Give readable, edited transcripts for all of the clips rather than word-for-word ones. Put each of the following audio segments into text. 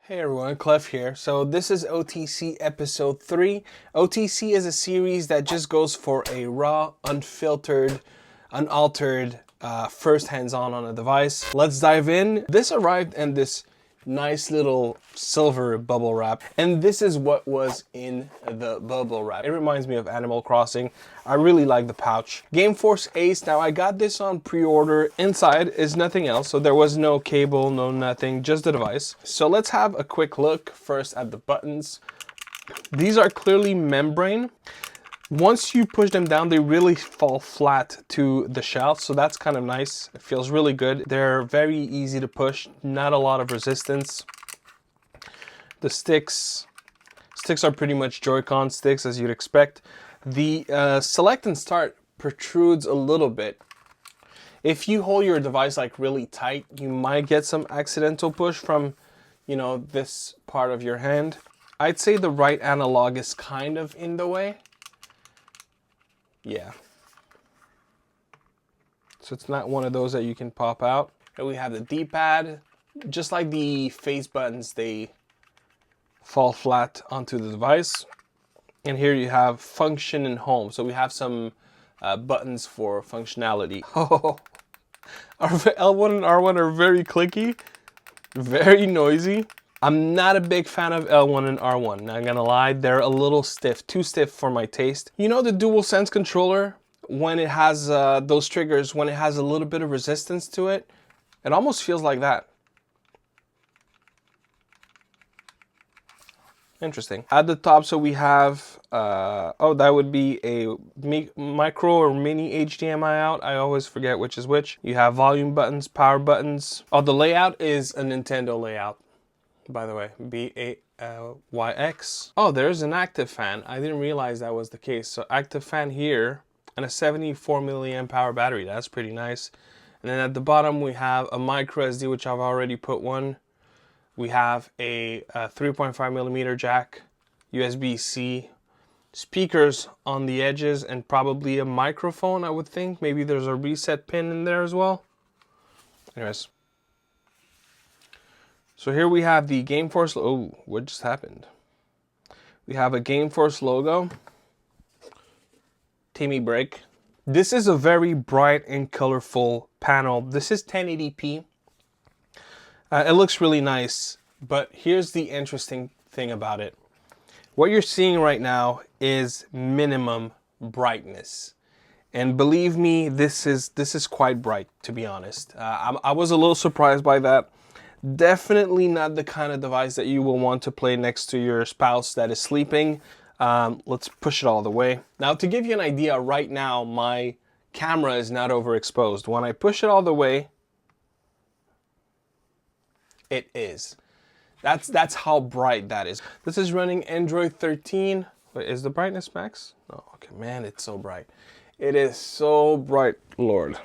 Hey everyone, Clef here. So this is OTC episode 3. OTC is a series that just goes for a raw, unfiltered, unaltered, first hands-on on a device. Let's dive in. This arrived in this nice little silver bubble wrap, and this is what was in the bubble wrap. It reminds me of Animal Crossing. I really like the pouch. GameForce Ace. Now I got this on pre-order. Inside is nothing else, so there was no cable, no nothing, just the device. So let's have a quick look first at the buttons. These are clearly membrane. Once you push them down, they really fall flat to the shelf, so that's kind of nice. It feels really good. They're very easy to push, not a lot of resistance. The sticks are pretty much Joy-Con sticks, as you'd expect. The select and start protrudes a little bit. If you hold your device like really tight, you might get some accidental push from, you know, this part of your hand. I'd say the right analog is kind of in the way. Yeah. So it's not one of those that you can pop out. And we have the D-pad. Just like the face buttons, they fall flat onto the device. And here you have function and home. So we have some buttons for functionality. Oh, our L1 and R1 are very clicky, very noisy. I'm not a big fan of L1 and R1, not gonna lie. They're a little stiff, too stiff for my taste. You know the DualSense controller, when it has those triggers, when it has a little bit of resistance to it, it almost feels like that. Interesting. At the top, so we have, oh, that would be a micro or mini HDMI out. I always forget which is which. You have volume buttons, power buttons. Oh, the layout is a Nintendo layout, by the way. BAYX. Oh, there's an active fan. I didn't realize that was the case. So active fan here and a 74 milliamp hour battery. That's pretty nice. And then at the bottom we have a micro SD, which I've already put one. We have a 3.5 millimeter jack, USB-C, speakers on the edges, and probably a microphone, I would think. Maybe there's a reset pin in there as well. Anyways. So here we have the GameForce, oh, what just happened? We have a GameForce logo. Timmy break. This is a very bright and colorful panel. This is 1080p. It looks really nice, but here's the interesting thing about it. What you're seeing right now is minimum brightness. And believe me, this is quite bright, to be honest. I was a little surprised by that. Definitely not the kind of device that you will want to play next to your spouse that is sleeping. Let's push it all the way. Now, to give you an idea, right now, my camera is not overexposed. When I push it all the way, it is. That's how bright that is. This is running Android 13. Wait, is the brightness max? No, okay, man, it's so bright. It is so bright, Lord.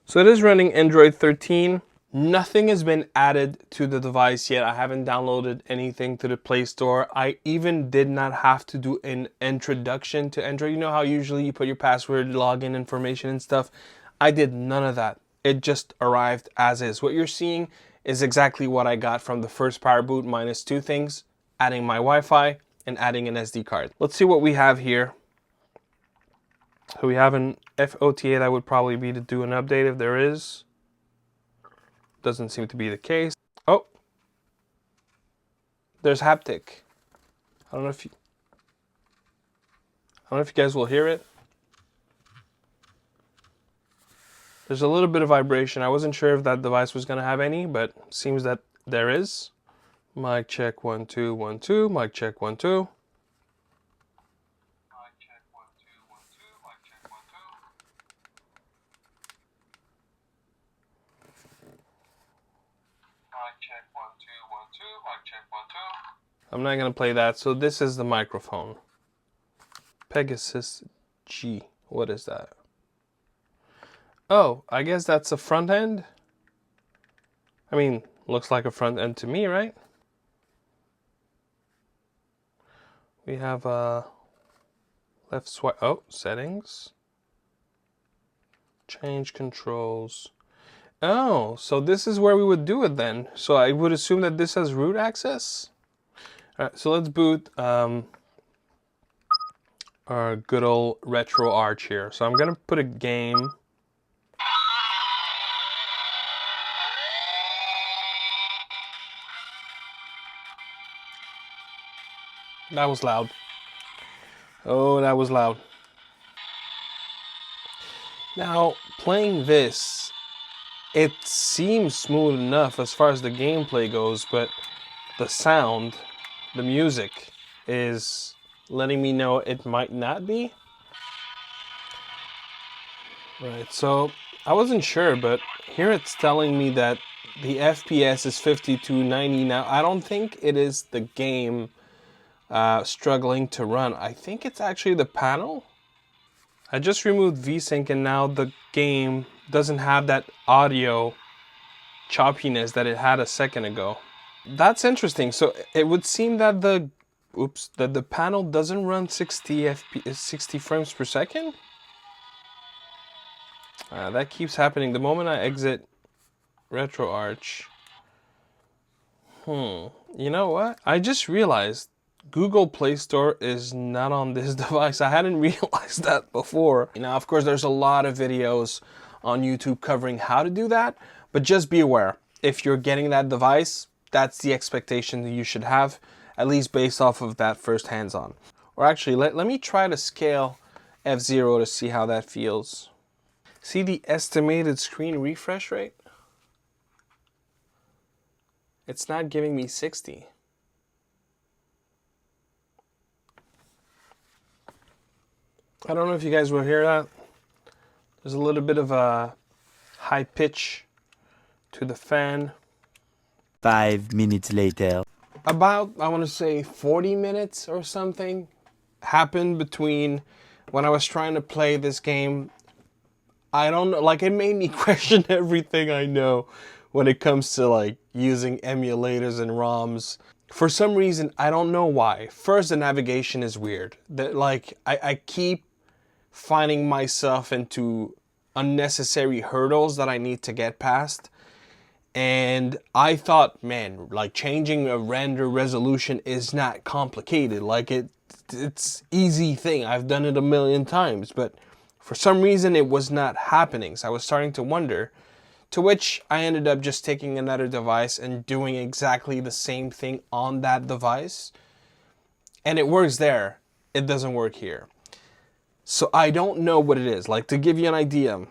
So it is running Android 13. Nothing has been added to the device yet. I haven't downloaded anything to the Play Store. I even did not have to do an introduction to Android. You know how usually you put your password, login information and stuff? I did none of that. It just arrived as is. What you're seeing is exactly what I got from the first power boot, minus two things: adding my Wi-Fi and adding an SD card. Let's see what we have here. So we have an FOTA. That would probably be to do an update if there is. Doesn't seem to be the case. Oh, there's haptic. I don't know if you guys will hear it. There's a little bit of vibration. I wasn't sure if that device was going to have any, but seems that there is. Mic check 1 2 1 2. Mic check 1 2. Mic check 1 2 1 2. Mic check 1 2. Mic check 1 2 1 2. Mic check 1 2. I'm not going to play that. So this is the microphone. Pegasus G. What is that? Oh, I guess that's a front end. I mean, looks like a front end to me, right? We have left swipe. Oh, settings. Change controls. Oh, so this is where we would do it then. So I would assume that this has root access. All right, so let's boot our good old Retro Arch here. So I'm gonna put a game. That was loud. Oh, that was loud. Now, playing this, it seems smooth enough as far as the gameplay goes, but the sound, the music, is letting me know it might not be. Right, so I wasn't sure, but here it's telling me that the FPS is 5290. Now, I don't think it is the game struggling to run. I think it's actually the panel. I just removed VSync and now the game doesn't have that audio choppiness that it had a second ago. That's interesting. So it would seem that the panel doesn't run 60 frames per second. That keeps happening the moment I exit RetroArch. You know what? I just realized Google Play Store is not on this device. I hadn't realized that before. Now, of course, there's a lot of videos on YouTube covering how to do that, but just be aware, if you're getting that device, that's the expectation that you should have, at least based off of that first hands-on. Or actually, let me try to scale F0 to see how that feels. See the estimated screen refresh rate? It's not giving me 60. I don't know if you guys will hear that. There's a little bit of a high pitch to the fan. 5 minutes later. About, I want to say 40 minutes or something happened between when I was trying to play this game. I don't know, like it made me question everything I know when it comes to like using emulators and ROMs. For some reason, I don't know why. First, the navigation is weird. That like I keep finding myself into unnecessary hurdles that I need to get past. And I thought, man, like changing a render resolution is not complicated. Like it's easy thing. I've done it a million times, but for some reason it was not happening. So I was starting to wonder, to which I ended up just taking another device and doing exactly the same thing on that device. And it works there. It doesn't work here. So I don't know what it is. Like, to give you an idea,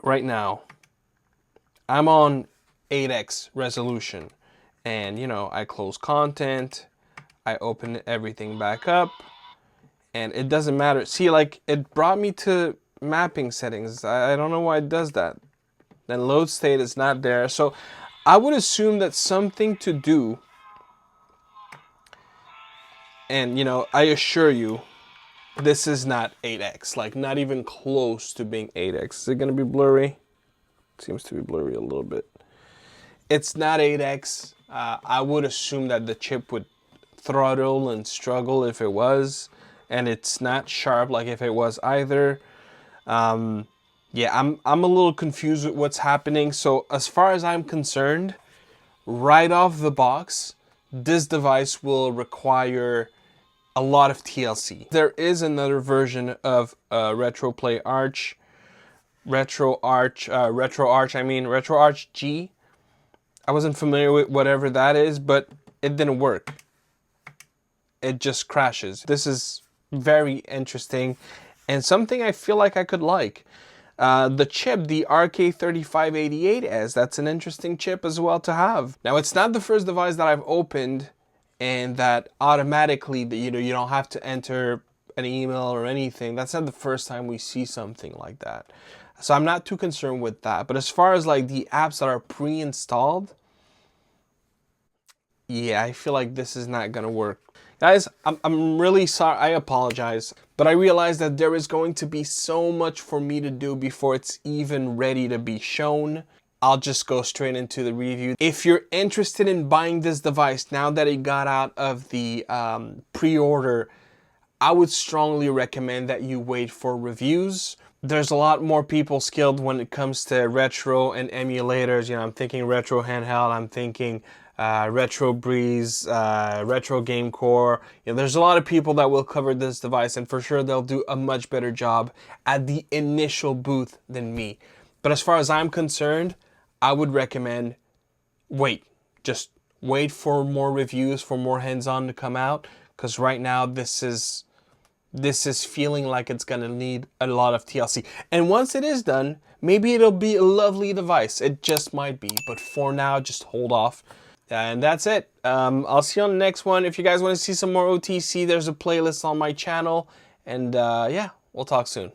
right now, I'm on 8x resolution. And, you know, I close content, I open everything back up, and it doesn't matter. See, like, it brought me to mapping settings. I don't know why it does that. Then load state is not there. So I would assume that's something to do. And, you know, I assure you, this is not 8x, like not even close to being 8x. Is it going to be blurry? It seems to be blurry a little bit. It's not 8x. I would assume that the chip would throttle and struggle if it was, and it's not sharp like if it was either. Yeah, I'm a little confused with what's happening. So as far as I'm concerned, right off the box, this device will require a lot of TLC. There is another version of RetroArch G. I wasn't familiar with whatever that is, but it didn't work. It just crashes. This is very interesting and something I feel like I could like. The chip, the Rk3588s, that's an interesting chip as well to have. Now, it's not the first device that I've opened and that automatically, you know, you don't have to enter an email or anything. That's not the first time we see something like that. So I'm not too concerned with that. But as far as like the apps that are pre-installed, yeah, I feel like this is not gonna work. Guys, I'm really sorry, I apologize, but I realize that there is going to be so much for me to do before it's even ready to be shown. I'll just go straight into the review. If you're interested in buying this device now that it got out of the pre-order, I would strongly recommend that you wait for reviews. there's a lot more people skilled when it comes to retro and emulators. You know, I'm thinking retro handheld, I'm thinking retro breeze, retro game core. You know, there's a lot of people that will cover this device, and for sure they'll do a much better job at the initial booth than me. But as far as I'm concerned, I would recommend just wait for more reviews, for more hands-on to come out, because right now this is feeling like it's gonna need a lot of TLC. And once it is done, maybe it'll be a lovely device. It just might be, but for now, just hold off. And that's it. I'll see you on the next one. If you guys want to see some more OTC, there's a playlist on my channel. And yeah, we'll talk soon.